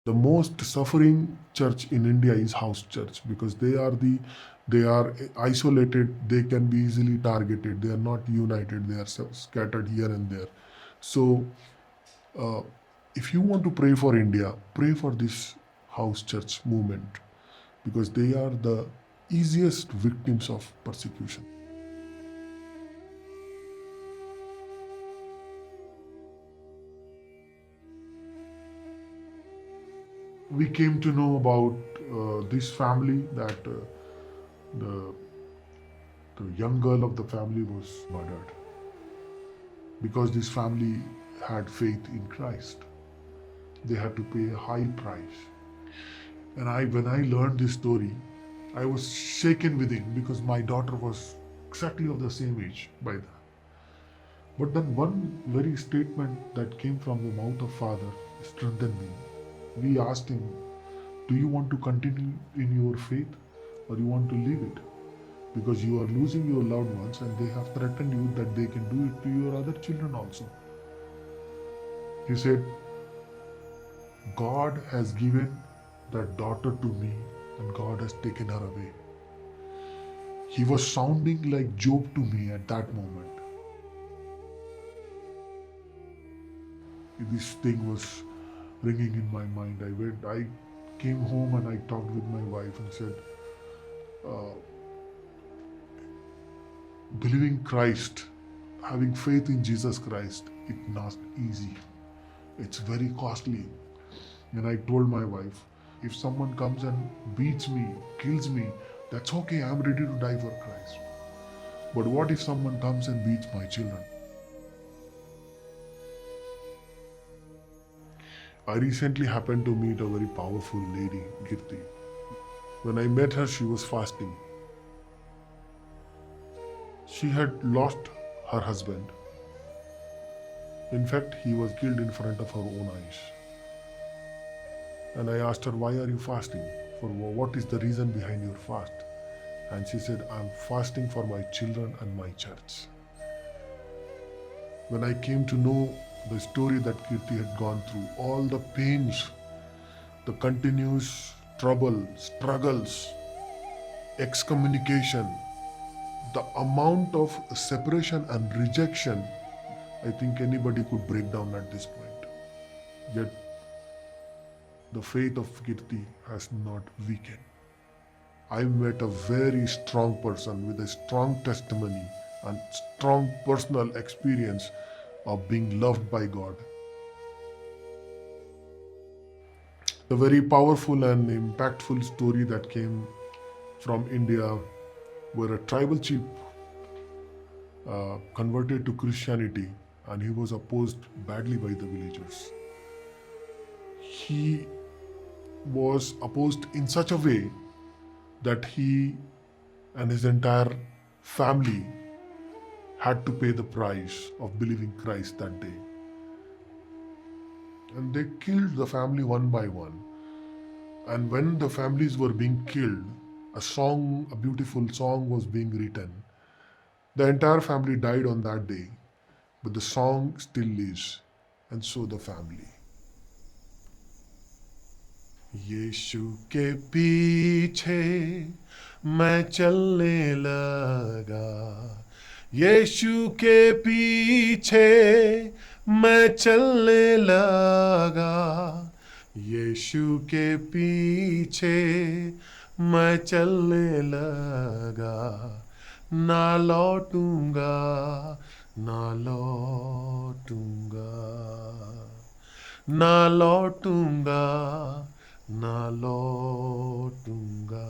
The most suffering church in India is house church because they are isolated. They can be easily targeted. They are not united. They are scattered here and there. So, uh, if you want to pray for India, pray for this house church movement because they are the easiest victims of persecution. We came to know about this family that the the young girl of the family was murdered because this family had faith in Christ. They had to pay a high price. And when I learned this story, I was shaken within because my daughter was exactly of the same age by then. But then one very statement that came from the mouth of Father strengthened me. We asked him, do you want to continue in your faith or you want to leave it? Because you are losing your loved ones and they have threatened you that they can do it to your other children also. He said, God has given that daughter to me and God has taken her away. He was sounding like Job to me at that moment. This thing was ringing in my mind. I came home and I talked with my wife and said, uh, believing Christ, having faith in Jesus Christ, it's not easy. It's very costly. And I told my wife, if someone comes and beats me, kills me, that's okay, I'm ready to die for Christ. But what if someone comes and beats my children? I recently happened to meet a very powerful lady, Girti. When I met her, she was fasting. She had lost her husband. In fact, he was killed in front of her own eyes. And I asked her, why are you fasting? For what is the reason behind your fast? And she said, I'm fasting for my children and my church. When I came to know the story that Kirti had gone through, all the pains, the continuous trouble, struggles, excommunication, the amount of separation and rejection, I think anybody could break down at this point. Yet the faith of Kirti has not weakened. I met a very strong person with a strong testimony and strong personal experience of being loved by God. The very powerful and impactful story that came from India, where a tribal chief converted to Christianity and he was opposed badly by the villagers. He was opposed in such a way that he and his entire family had to pay the price of believing Christ that day. And they killed the family one by one. And when the families were being killed, a beautiful song was being written. The entire family died on that day, but the song still lives, and so the family. यीशु के पीछे मैं चलने लगा, यीशु के पीछे मैं चलने लगा, यीशु के पीछे मैं चलने लगा, ना लौटूंगा, ना लौटूंगा, ना लौटूंगा, ना लौटूंगा।